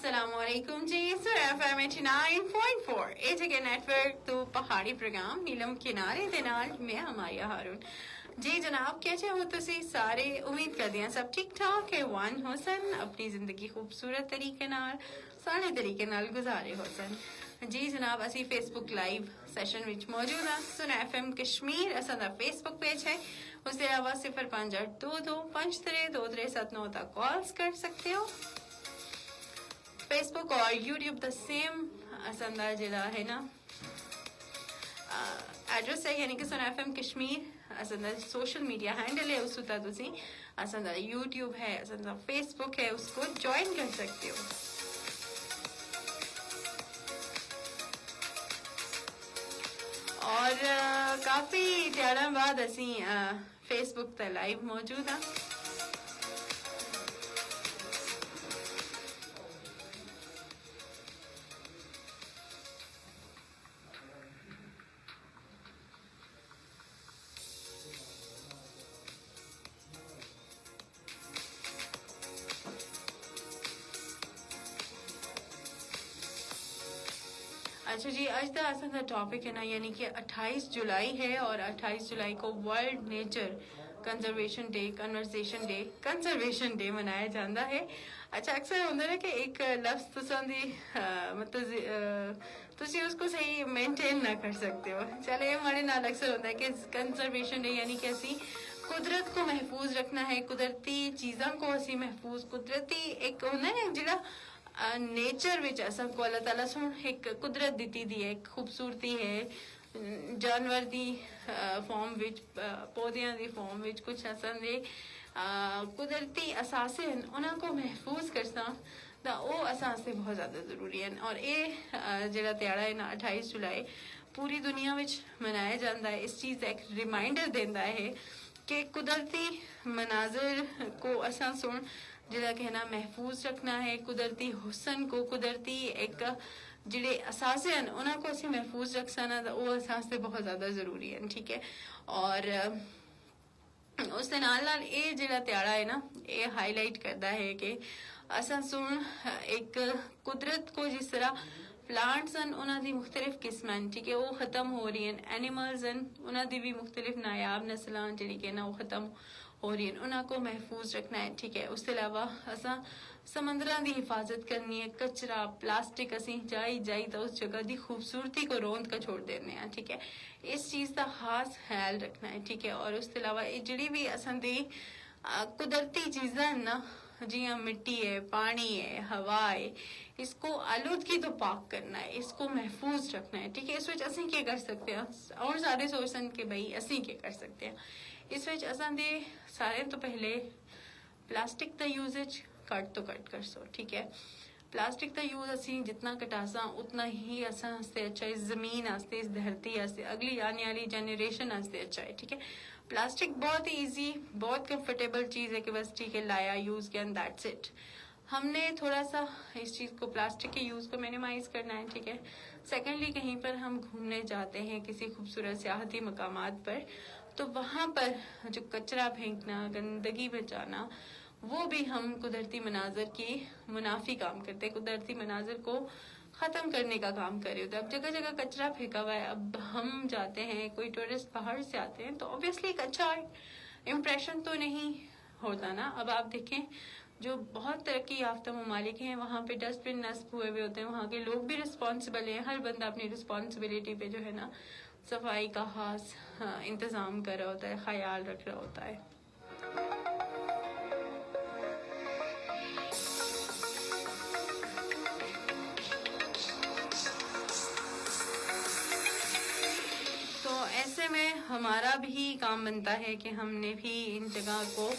السلام علیکم جی سر F M 89.4 اے جگہ نیٹ ورک تو پہاڑی پروگرام نیلم کنارے دے نال میں ہمایا ہارون جی جناب کیسے ہو تسی سارے امید کر دیا سب ٹھیک ٹھاک ہے وان حسن اپنی زندگی خوبصورت طریقے نال سارے طریقے نال گزارے حسن جی جناب اسی فیس بک لائیو سیشن وچ موجود ہاں سن ایف ایم کشمیر اساں دا فیس بک پیج ہے اس کے علاوہ 0582253237 تک کالز کر سکتے ہو فیس بک اور یوٹیوب دا سیم اساں جڑا ہے نا ایڈریس ہے یعنی کہ سن ایف ایم کشمیر اساں سوشل میڈیا ہینڈل ہے اس تا تسی اساں یوٹیوب ہے اساں فیس بک ہے اس کو جوائن کر سکتے ہو اور کافی ٹیڑاں بعد اسی فیس بک تے لائیو موجود ہاں اچھا جی آج کا اصل ٹاپک ہے نا یعنی کہ 28 جولائی ہے اور 28 جولائی کو ورلڈ نیچر کنزرویشن ڈے منایا جاتا ہے اچھا اکثر ہوتا ہے کہ ایک لفظ مطلب تسی اس کو صحیح مینٹین نہ کر سکتے ہو چلے ہمارے نال اکثر ہوتا ہے کہ کنزرویشن ڈے یعنی کہ اسی قدرت کو محفوظ رکھنا ہے قدرتی چیزاں کو اسی محفوظ قدرتی ایک ہوتا ہے نا جڑا نیچر وچ اساں کو اللہ تعالیٰ سن ایک قدرت دیتی دی ایک خوبصورتی ہے جانور دی فارم وچ پودیاں دی فارم وچ کچھ اساں دے قدرتی اثاثے ہیں انہاں کو محفوظ کرنا تا او اساں سے بہت زیادہ ضروری ہے اور اے جڑا تیڑا ہے نا 28 جولائی پوری دنیا وچ منایا جاتا ہے اس چیز ایک ریمائنڈر دیندا ہے کہ قدرتی مناظر کو اساں سن جڑا کہنا محفوظ رکھنا ہے قدرتی حسن کو قدرتی ایک جڑے اثاثے ہیں انہاں کو اسی محفوظ رکھنا وہ اثاثے بہت زیادہ ضروری ہیں ٹھیک ہے اور اس دے نال نال اے جڑا تیڑا ہے نا اے ہائی لائٹ کردا ہے کہ اساں سن ایک قدرت کو جس طرح پلانٹس ہیں انہاں دی مختلف قسمیں ٹھیک ہے وہ ختم ہو رہی ہیں اینیملز ہیں انہاں دی بھی مختلف نایاب نسلاں جڑی کہ نا وہ ختم ہو رہی ہیں انہاں کو محفوظ رکھنا ہے ٹھیک ہے اس کے علاوہ اساں سمندراں دی حفاظت کرنی ہے کچرا پلاسٹک اسی جائی تو اس جگہ دی خوبصورتی کو روند کا چھوڑ دینے ہیں ٹھیک ہے اس چیز کا خاص خیال رکھنا ہے ٹھیک ہے اور اس کے علاوہ جڑی بھی اساں دی قدرتی چیزاں ہیں نا جی مٹی ہے پانی ہے ہوا ہے اس کو آلودگی تو پاک کرنا ہے اس کو محفوظ رکھنا ہے ٹھیک ہے اس وچ اسی کیا کر سکتے ہیں اور سارے سوچن کہ بھائی اسی کیا کر سکتے ہیں اس وچ اساں دے سارے تو پہلے پلاسٹک دا یوزج کٹ کر سو ٹھیک ہے پلاسٹک دا یوز اسی جتنا کٹاساں اتنا ہی اساں سے اچھا اس زمین آستے اس دھرتی آستے اگلی آنے والی جنریشن آستے اچھا ہے ٹھیک ہے پلاسٹک بہت ایزی بہت کمفرٹیبل چیز ہے کہ بس ٹھیک ہے لایا یوز کیا دیٹس اٹ ہم نے تھوڑا سا اس چیز کو پلاسٹک کے یوز کو مینیمائز کرنا ہے ٹھیک ہے سیکنڈلی کہیں پر ہم گھومنے جاتے ہیں کسی خوبصورت سیاحتی مقامات پر تو وہاں پر جو کچرا پھینکنا گندگی بچانا وہ بھی ہم قدرتی مناظر کی منافی کام کرتے ہیں قدرتی مناظر کو ختم کرنے کا کام کر رہے ہوتے ہیں اب جگہ جگہ کچرا پھینکا ہوا ہے اب ہم جاتے ہیں کوئی ٹورسٹ باہر سے آتے ہیں تو obviously ایک اچھا امپریشن تو نہیں ہوتا نا اب آپ دیکھیں جو بہت ترقی یافتہ ممالک ہیں وہاں پہ ڈسٹ بن نصب ہوئے ہوئے ہوتے ہیں وہاں کے لوگ بھی رسپانسبل ہیں ہر بندہ اپنی رسپانسبلٹی پہ جو ہے نا صفائی کا خاص انتظام کر رہا ہوتا ہے خیال رکھ رہا ہوتا ہے ایسے میں ہمارا بھی کام بنتا ہے کہ ہم نے بھی ان جگہ کو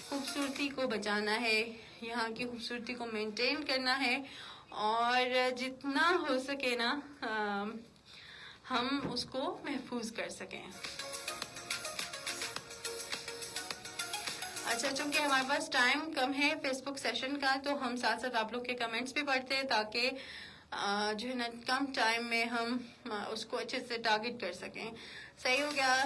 خوبصورتی کو بچانا ہے یہاں کی خوبصورتی کو مینٹین کرنا ہے اور جتنا ہو سکے نا ہم اس کو محفوظ کر سکیں اچھا چونکہ ہمارے پاس ٹائم کم ہے فیس بک سیشن کا تو ہم ساتھ ساتھ آپ لوگ کے کمنٹس بھی پڑھتے ہیں تاکہ جو ہے نا کم ٹائم میں ہم اس کو اچھے سے ٹارگٹ کر سکیں صحیح ہو گیا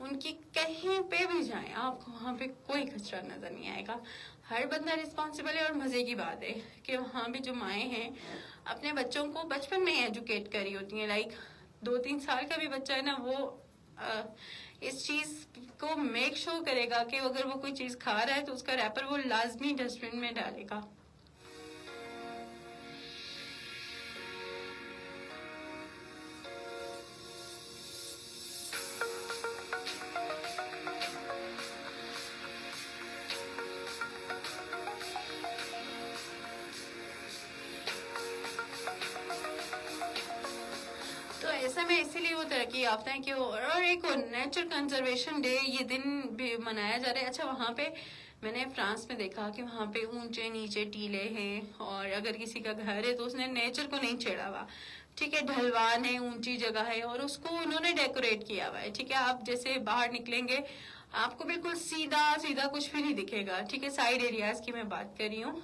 ان کی کہیں پہ بھی جائیں آپ کو وہاں پہ کوئی کچرا نظر نہیں آئے گا. ہر بندہ رسپانسبل ہے. اور مزے کی بات ہے کہ وہاں بھی جو مائیں ہیں اپنے بچوں کو بچپن میں ایجوکیٹ کری ہوتی ہیں. لائک 2-3 سال کا بھی بچہ ہے نا, وہ اس چیز کو میک شور کرے گا کہ اگر وہ کوئی چیز کھا رہا ہے تو اس کا ریپر وہ لازمی ڈسٹ بن میں ڈالے گا. تو ایسے میں اسی لیے وہ ترقی یافتہ ہے کہ اور ایک نیچر کنزرویشن ڈے یہ دن بھی منایا جا رہا ہے. اچھا وہاں پہ میں نے فرانس میں دیکھا کہ وہاں پہ اونچے نیچے ٹیلے ہیں, اور اگر کسی کا گھر ہے تو اس نے نیچر کو نہیں چھیڑا ہوا. ٹھیک ہے, ڈھلوان ہے, اونچی جگہ ہے, اور اس کو انہوں نے ڈیکوریٹ کیا ہوا ہے. ٹھیک ہے, آپ جیسے باہر نکلیں گے آپ کو بالکل سیدھا سیدھا کچھ بھی نہیں دکھے گا. ٹھیک ہے, سائڈ ایریاز کی میں بات کر رہی ہوں.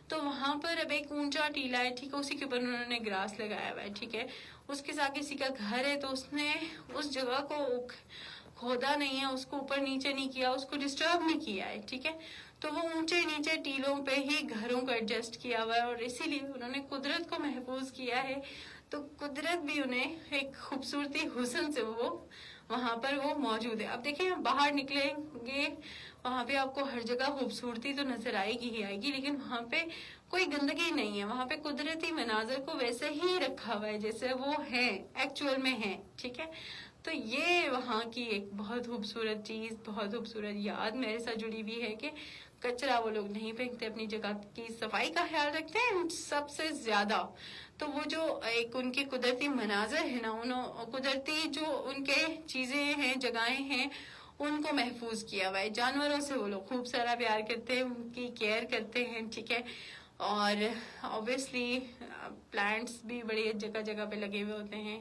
تو وہاں پر اب ایک اونچا ٹیلا ہے. ٹھیک ہے, اسی کے اوپر انہوں نے گراس لگایا ہوا ہے. ٹھیک ہے, اس کے ساتھ کسی کا گھر ہے تو اس نے اس جگہ کو کھودا نہیں ہے, اس کو اوپر نیچے نہیں کیا, اس کو ڈسٹرب نہیں کیا ہے. ٹھیک ہے, تو وہ اونچے نیچے ٹیلوں پہ ہی گھروں کو ایڈجسٹ کیا ہوا ہے, اور اسی لیے انہوں نے قدرت کو محفوظ کیا ہے. تو قدرت بھی انہیں ایک خوبصورتی حسن سے وہ وہاں پر وہ موجود ہے. اب دیکھیں باہر نکلیں گے وہاں پہ آپ کو ہر جگہ خوبصورتی تو نظر آئے گی ہی آئے گی, لیکن وہاں پہ کوئی گندگی نہیں ہے. وہاں پہ قدرتی مناظر کو ویسے ہی رکھا ہوا ہے جیسے وہ ہیں ایکچوئل میں ہیں. ٹھیک ہے, تو یہ وہاں کی ایک بہت خوبصورت چیز, بہت خوبصورت یاد میرے ساتھ جڑی ہوئی ہے کہ کچرا وہ لوگ نہیں پھینکتے, اپنی جگہ کی صفائی کا خیال رکھتے ہیں. سب سے زیادہ تو وہ جو ایک ان کے قدرتی مناظر ہے نا, قدرتی جو ان کے چیزیں ہیں, جگہیں ہیں, ان کو محفوظ کیا ہوا ہے. جانوروں سے وہ لوگ خوب سارا پیار کرتے ہیں, ان کی کیئر کرتے ہیں. ٹھیک ہے, اور obviously پلانٹس بھی بڑی جگہ جگہ پہ لگے ہوئے ہوتے ہیں,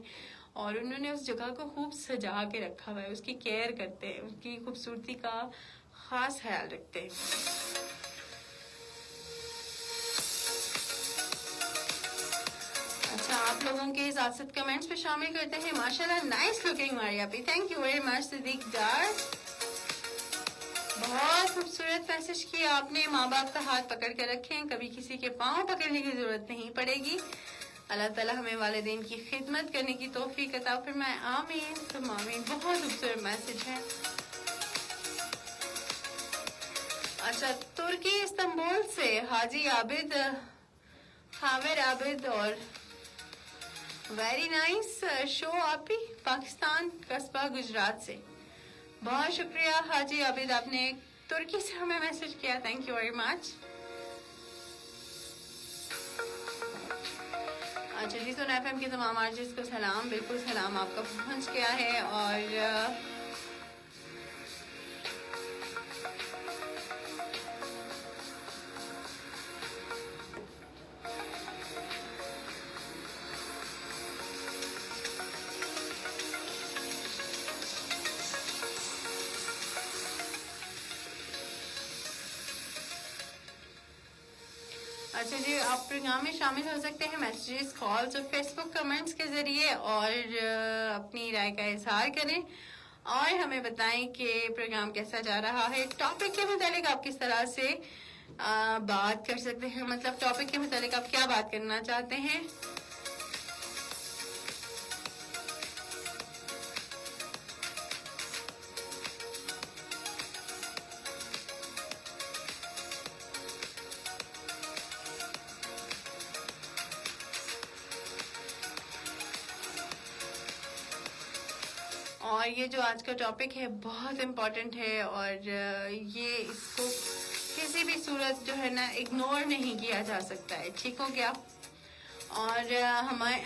اور انہوں نے اس جگہ کو خوب سجا کے رکھا ہوا ہے. اس کی کیئر کرتے ہیں, اس کی خوبصورتی کا خاص خیال رکھتے ہیں. اچھا, آپ لوگوں کے ذات کمنٹس پہ شامل کرتے ہیں. ماشاءاللہ nice looking Maria P, thank you very much. Siddique Dar, بہت خوبصورت میسج کیا آپ نے. ماں باپ کا ہاتھ پکڑ کے رکھیں, کبھی کسی کے پاؤں پکڑنے کی ضرورت نہیں پڑے گی. اللہ تعالیٰ ہمیں والدین کی خدمت کرنے کی توفیق عطا فرمائے, آمین ثم آمین. بہت خوبصورت میسج ہے. اچھا, ترکی استنبول سے حاجی عابد, حامر عابد, اور ویری نائس شو آپ ہی, پاکستان قصبہ گجرات سے. بہت شکریہ حاجی عابد, آپ نے ترکی سے ہمیں میسج کیا. تھینک یو ویری مچ. اچھا جی, سن ایف ایم کے تمام آرٹسٹ کو سلام. بالکل سلام آپ کا پہنچ گیا ہے. اور اچھا جی, آپ پروگرام میں شامل ہو سکتے ہیں میسیجز, کالز اور فیس بک کمنٹس کے ذریعے, اور اپنی رائے کا اظہار کریں اور ہمیں بتائیں کہ پروگرام کیسا جا رہا ہے. ٹاپک کے متعلق آپ کس طرح سے بات کر سکتے ہیں, مطلب ٹاپک کے متعلق آپ کیا بات کرنا چاہتے ہیں. اور یہ جو آج کا ٹاپک ہے بہت امپورٹنٹ ہے, اور یہ اس کو کسی بھی صورت جو ہے نا اگنور نہیں کیا جا سکتا ہے. ٹھیک ہو گیا, اور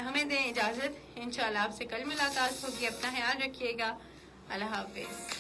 ہمیں دیں اجازت. انشاءاللہ آپ سے کل ملاقات ہوگی. اپنا خیال رکھیے گا. اللہ حافظ.